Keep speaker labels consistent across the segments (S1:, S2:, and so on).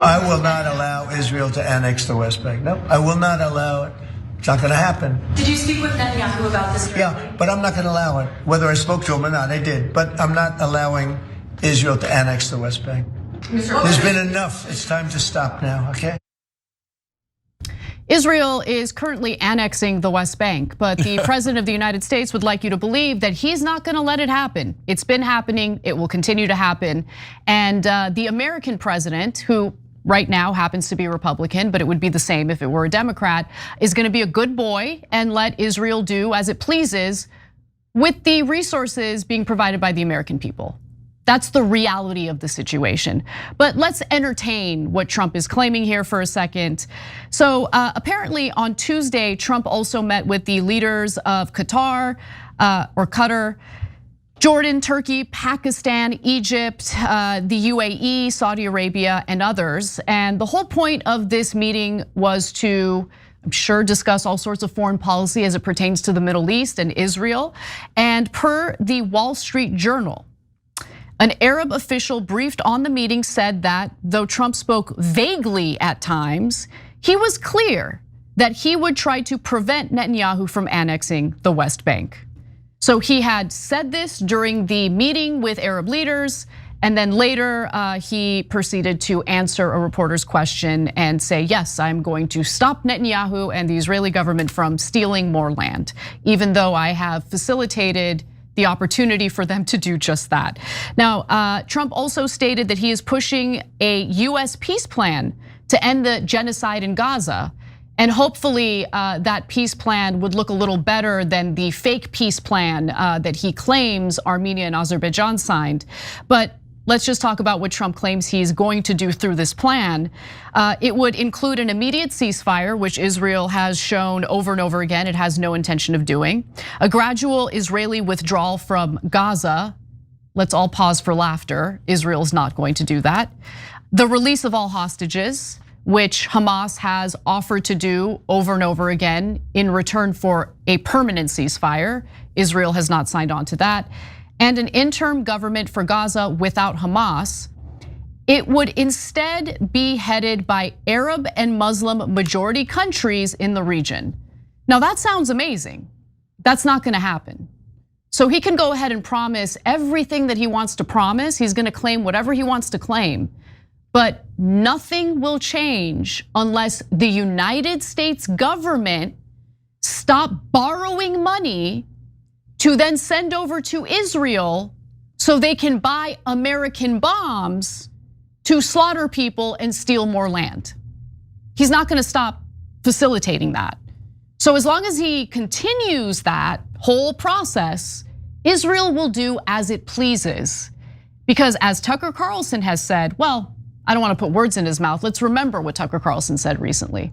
S1: I will not allow Israel to annex the West Bank. No, I will not allow it. It's not going to happen.
S2: Did you speak with Netanyahu about this directly?
S1: Yeah, but I'm not going to allow it. Whether I spoke to him or not, I did. But I'm not allowing Israel to annex the West Bank. There's been enough. It's time to stop now, okay?
S3: Israel is currently annexing the West Bank, but the president of the United States would like you to believe that he's not going to let it happen. It's been happening. It will continue to happen. And the American president, who right now happens to be a Republican, but it would be the same if it were a Democrat, is going to be a good boy and let Israel do as it pleases with the resources being provided by the American people. That's the reality of the situation. But let's entertain what Trump is claiming here for a second. So apparently on Tuesday, Trump also met with the leaders of Qatar, Jordan, Turkey, Pakistan, Egypt, the UAE, Saudi Arabia, and others. And the whole point of this meeting was to, I'm sure, discuss all sorts of foreign policy as it pertains to the Middle East and Israel. And per the Wall Street Journal, an Arab official briefed on the meeting said that though Trump spoke vaguely at times, he was clear that he would try to prevent Netanyahu from annexing the West Bank. So he had said this during the meeting with Arab leaders, and then later he proceeded to answer a reporter's question and say, yes, I'm going to stop Netanyahu and the Israeli government from stealing more land, even though I have facilitated the opportunity for them to do just that. Now, Trump also stated that he is pushing a US peace plan to end the genocide in Gaza. And hopefully that peace plan would look a little better than the fake peace plan that he claims Armenia and Azerbaijan signed. But let's just talk about what Trump claims he's going to do through this plan. It would include an immediate ceasefire, which Israel has shown over and over again it has no intention of doing. A gradual Israeli withdrawal from Gaza. Let's all pause for laughter. Israel's not going to do that. The release of all hostages, which Hamas has offered to do over and over again in return for a permanent ceasefire. Israel has not signed on to that. And an interim government for Gaza without Hamas. It would instead be headed by Arab and Muslim majority countries in the region. Now that sounds amazing. That's not gonna happen. So he can go ahead and promise everything that he wants to promise. He's gonna claim whatever he wants to claim. But nothing will change unless the United States government stop borrowing money to then send over to Israel so they can buy American bombs to slaughter people and steal more land. He's not gonna stop facilitating that. So as long as he continues that whole process, Israel will do as it pleases. Because as Tucker Carlson has said, well, I don't want to put words in his mouth. Let's remember what Tucker Carlson said recently.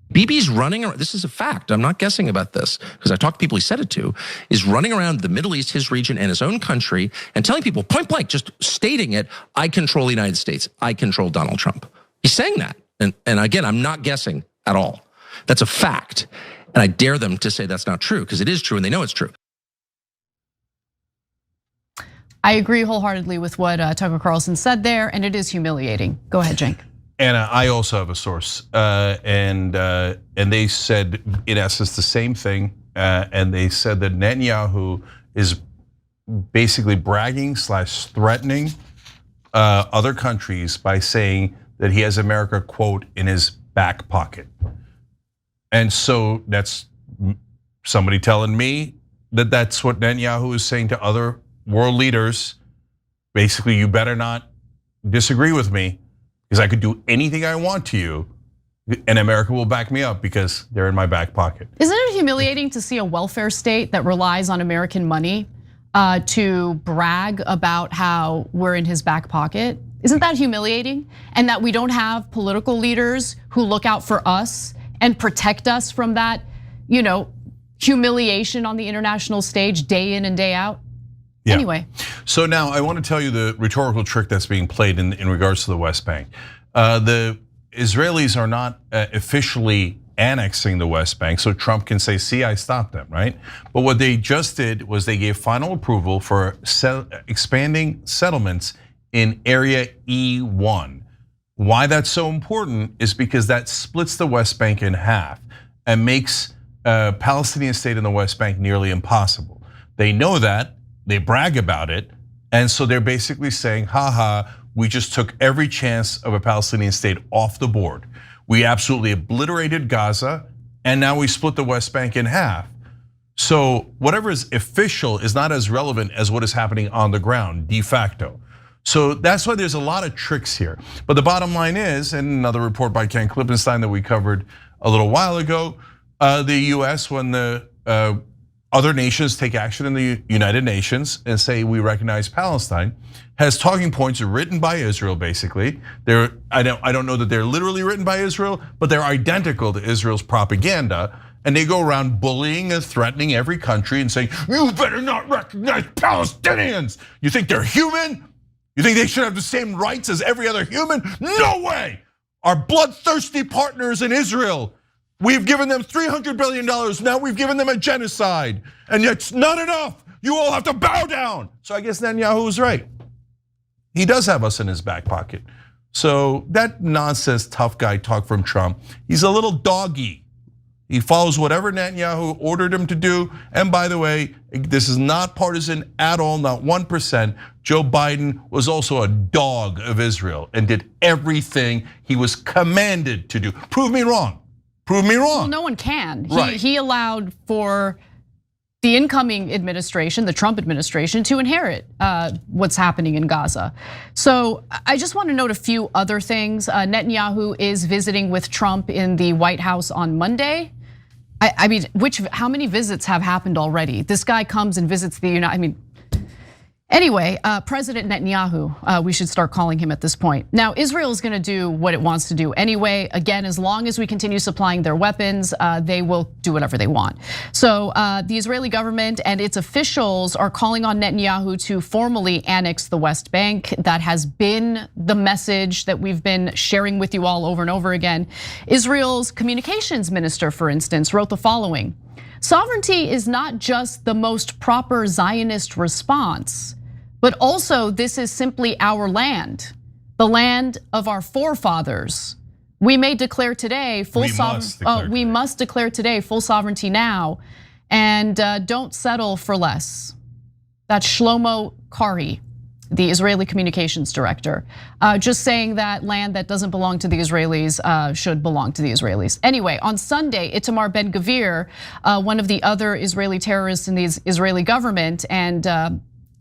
S4: Bibi's running around, this is a fact, I'm not guessing about this, because I talked to people he said it to, is running around the Middle East, his region, and his own country, and telling people point blank, just stating it, I control the United States, I control Donald Trump. He's saying that, and again, I'm not guessing at all. That's a fact, and I dare them to say that's not true, because it is true, and they know it's true.
S3: I agree wholeheartely with what Tucker Carlson said there, and it is humiliating. Go ahead, Cenk.
S5: Anna, I also have a source, and they said in essence the same thing, and they said that Netanyahu is basically bragging / threatening other countries by saying that he has America, quote, in his back pocket. And so that's somebody telling me that that's what Netanyahu is saying to other world leaders. Basically, you better not disagree with me, because I could do anything I want to you, and America will back me up because they're in my back pocket.
S3: Isn't it humiliating to see a welfare state that relies on American money to brag about how we're in his back pocket? Isn't that humiliating? And that we don't have political leaders who look out for us and protect us from that, humiliation on the international stage day in and day out? Yeah. Anyway.
S5: So now I want to tell you the rhetorical trick that's being played in regards to the West Bank. The Israelis are not officially annexing the West Bank, so Trump can say, see, I stopped them, right? But what they just did was they gave final approval for expanding settlements in Area E1. Why that's so important is because that splits the West Bank in half and makes a Palestinian state in the West Bank nearly impossible. They know that, they brag about it, and so they're basically saying, haha, we just took every chance of a Palestinian state off the board. We absolutely obliterated Gaza, and now we split the West Bank in half. So whatever is official is not as relevant as what is happening on the ground, de facto. So that's why there's a lot of tricks here. But the bottom line is, and another report by Ken Klippenstein that we covered a little while ago, the US, when the other nations take action in the United Nations and say we recognize Palestine, has talking points written by Israel. Basically, I don't know that they're literally written by Israel, but they're identical to Israel's propaganda, and they go around bullying and threatening every country and saying, "You better not recognize Palestinians. You think they're human? You think they should have the same rights as every other human? No way! Our bloodthirsty partners in Israel. We've given them $300 billion, now we've given them a genocide, and it's not enough. You all have to bow down." So I guess Netanyahu was right. He does have us in his back pocket. So that nonsense tough guy talk from Trump, he's a little doggy. He follows whatever Netanyahu ordered him to do. And by the way, this is not partisan at all, not 1%. Joe Biden was also a dog of Israel and did everything he was commanded to do. Prove me wrong. Prove me wrong.
S3: Well, no one can.
S5: Right.
S3: He allowed for the incoming administration, the Trump administration, to inherit what's happening in Gaza. So I just want to note a few other things. Netanyahu is visiting with Trump in the White House on Monday. I mean, how many visits have happened already? This guy comes and visits the Anyway, President Netanyahu, we should start calling him at this point. Now, Israel is gonna do what it wants to do anyway. Again, as long as we continue supplying their weapons, they will do whatever they want. So the Israeli government and its officials are calling on Netanyahu to formally annex the West Bank. That has been the message that we've been sharing with you all over and over again. Israel's communications minister, for instance, wrote the following: "Sovereignty is not just the most proper Zionist response, but also this is simply our land, the land of our forefathers. We may declare today full sovereignty. We must declare today full sovereignty now, and don't settle for less." That's Shlomo Karhi, the Israeli communications director, just saying that land that doesn't belong to the Israelis should belong to the Israelis. Anyway, on Sunday, Itamar Ben-Gvir, one of the other Israeli terrorists in the Israeli government and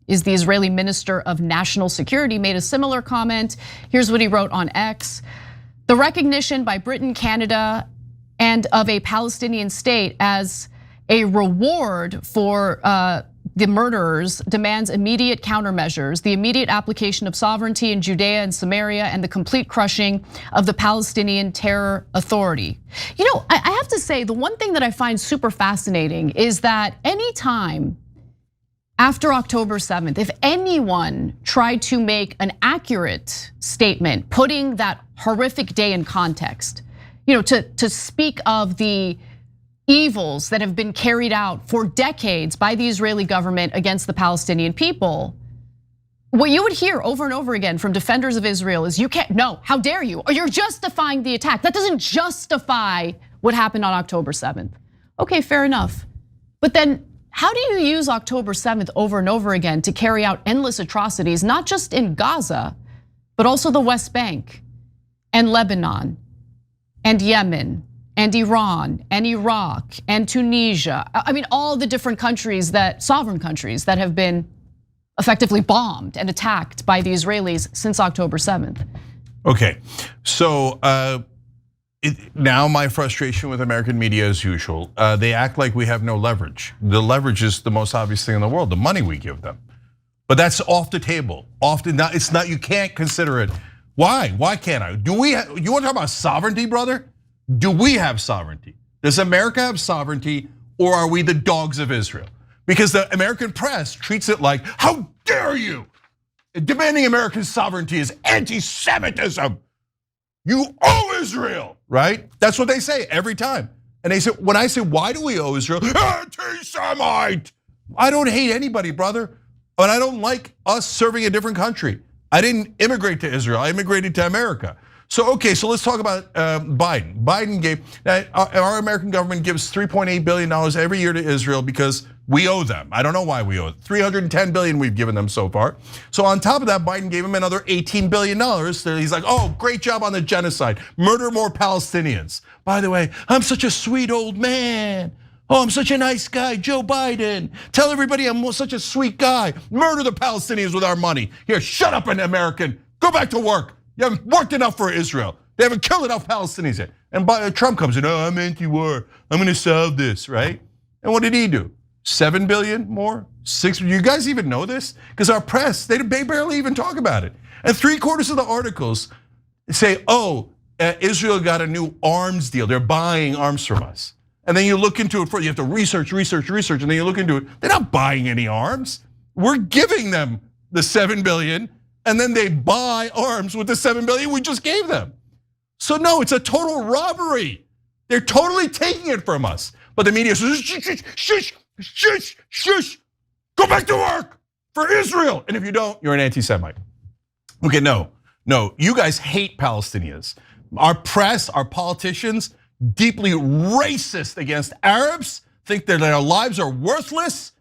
S3: is the Israeli Minister of National Security, made a similar comment. Here's what he wrote on X: "The recognition by Britain, Canada, and of a Palestinian state as a reward for the murderers demands immediate countermeasures, the immediate application of sovereignty in Judea and Samaria, and the complete crushing of the Palestinian Terror Authority." You know, I have to say, the one thing that I find super fascinating is that anytime after October 7th, if anyone tried to make an accurate statement, putting that horrific day in context, to speak of the evils that have been carried out for decades by the Israeli government against the Palestinian people, what you would hear over and over again from defenders of Israel is, "You can't, no, how dare you? Or you're justifying the attack." That doesn't justify what happened on October 7th. Okay, fair enough. But then how do you use October 7th over and over again to carry out endless atrocities, not just in Gaza, but also the West Bank and Lebanon and Yemen and Iran and Iraq and Tunisia? I mean, all the different countries sovereign countries that have been effectively bombed and attacked by the Israelis since October 7th.
S5: Okay, so now my frustration with American media as usual. They act like we have no leverage. The leverage is the most obvious thing in the world, the money we give them. But that's off the table. It's not, you can't consider it. Why? Why can't I? You want to talk about sovereignty, brother? Do we have sovereignty? Does America have sovereignty, or are we the dogs of Israel? Because the American press treats it like, how dare you? Demanding American sovereignty is anti-Semitism. You owe Israel, right? That's what they say every time. And they say, when I say, why do we owe Israel? Anti-Semite. I don't hate anybody, brother. But I don't like us serving a different country. I didn't immigrate to Israel, I immigrated to America. So okay, so let's talk about Biden. Biden gave, our American government gives $3.8 billion every year to Israel because we owe them. I don't know why we owe it. $310 billion we've given them so far. So on top of that, Biden gave him another $18 billion. He's like, oh, great job on the genocide. Murder more Palestinians. By the way, I'm such a sweet old man. Oh, I'm such a nice guy, Joe Biden. Tell everybody I'm such a sweet guy. Murder the Palestinians with our money. Here, shut up, an American. Go back to work. You haven't worked enough for Israel. They haven't killed enough Palestinians yet. And Trump comes in, oh, I'm anti-war. I'm gonna solve this, right? And what did he do? 7 billion more? 6, you guys even know this? Because our press, they barely even talk about it. And 3/4 of the articles say, oh, Israel got a new arms deal. They're buying arms from us. And then you look into it, you have to research, and then you look into it. They're not buying any arms. We're giving them the 7 billion, and then they buy arms with the 7 billion we just gave them. So no, it's a total robbery. They're totally taking it from us. But the media says, shush, go back to work for Israel. And if you don't, you're an anti-Semite. Okay, no, you guys hate Palestinians. Our press, our politicians, deeply racist against Arabs, think that their lives are worthless.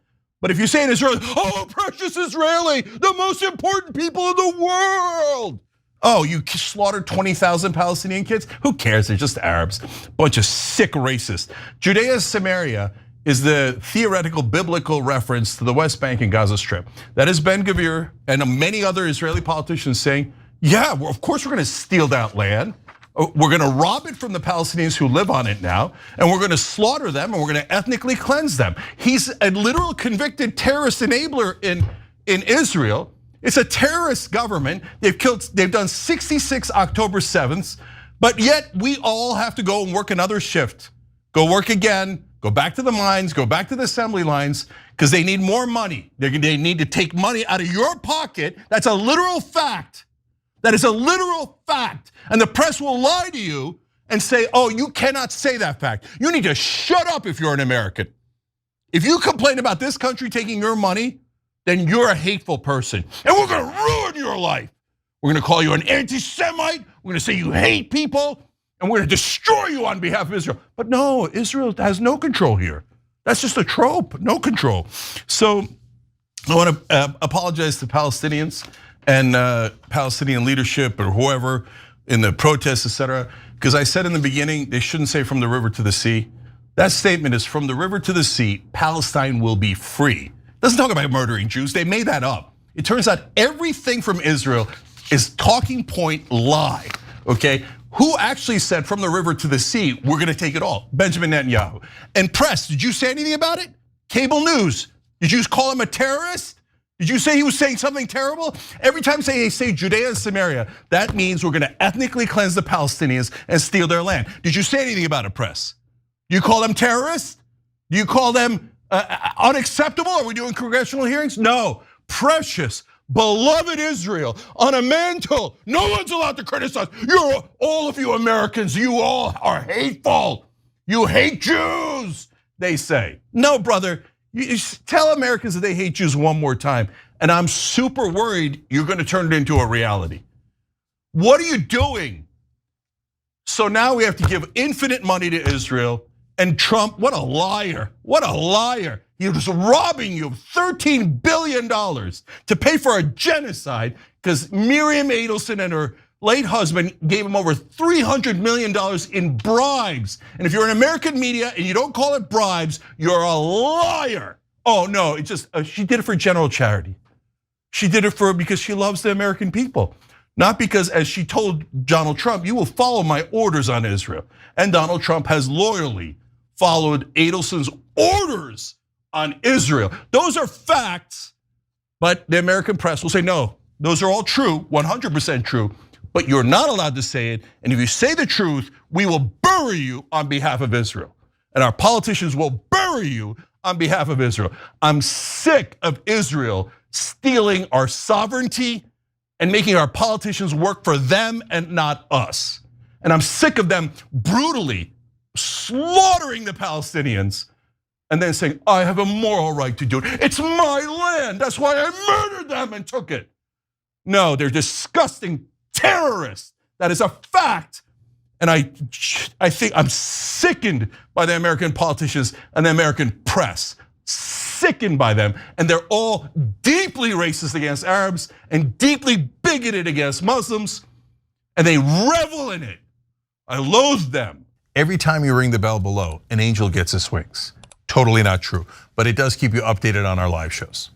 S5: But if you say in Israel, oh, precious Israeli, the most important people in the world. Oh, you slaughtered 20,000 Palestinian kids? Who cares? They're just Arabs. Bunch of sick racists. Judea Samaria is the theoretical biblical reference to the West Bank and Gaza Strip. That is Ben-Gvir and many other Israeli politicians saying, yeah, well, of course we're gonna steal that land. We're gonna rob it from the Palestinians who live on it now, and we're gonna slaughter them, and we're gonna ethnically cleanse them. He's a literal convicted terrorist enabler in Israel. It's a terrorist government. They've done 66 October 7ths, but yet we all have to go and work another shift. Go work again, go back to the mines, go back to the assembly lines, because they need more money. They need to take money out of your pocket. That's a literal fact. That is a literal fact. And the press will lie to you and say, oh, you cannot say that fact. You need to shut up if you're an American. If you complain about this country taking your money, then you're a hateful person. And we're gonna ruin your life. We're gonna call you an anti-Semite. We're gonna say you hate people. And we're gonna destroy you on behalf of Israel. But no, Israel has no control here. That's just a trope, no control. So I wanna apologize to Palestinians and Palestinian leadership or whoever in the protests, etc. Because I said in the beginning, they shouldn't say from the river to the sea. That statement is from the river to the sea, Palestine will be free. Doesn't talk about murdering Jews, they made that up. It turns out everything from Israel is talking point lie, okay? Who actually said from the river to the sea, we're gonna take it all? Benjamin Netanyahu. And press, did you say anything about it? Cable news, did you call him a terrorist? Did you say he was saying something terrible? Every time they say Judea and Samaria, that means we're gonna ethnically cleanse the Palestinians and steal their land. Did you say anything about it, press? Do you call them terrorists? Do you call them unacceptable? Are we doing congressional hearings? No, precious, beloved Israel on a mantle. No one's allowed to criticize. All of you Americans, you all are hateful. You hate Jews, they say. No, brother. You tell Americans that they hate Jews one more time, and I'm super worried you're gonna turn it into a reality. What are you doing? So now we have to give infinite money to Israel, and Trump, what a liar, what a liar. He was robbing you of $13 billion to pay for a genocide because Miriam Adelson and her late husband gave him over $300 million in bribes. And if you're in American media and you don't call it bribes, you're a liar. Oh no, it's just, she did it for general charity. She did it because she loves the American people. Not because, as she told Donald Trump, you will follow my orders on Israel. And Donald Trump has loyally followed Adelson's orders on Israel. Those are facts, but the American press will say, no, those are all true, 100% true. But you're not allowed to say it, and if you say the truth, we will bury you on behalf of Israel. And our politicians will bury you on behalf of Israel. I'm sick of Israel stealing our sovereignty and making our politicians work for them and not us. And I'm sick of them brutally slaughtering the Palestinians and then saying, I have a moral right to do it. It's my land, that's why I murdered them and took it. No, they're disgusting terrorists. That is a fact. And I think I'm sickened by the American politicians and the American press. Sickened by them. And they're all deeply racist against Arabs and deeply bigoted against Muslims. And they revel in it. I loathe them. Every time you ring the bell below, an angel gets his wings. Totally not true, but it does keep you updated on our live shows.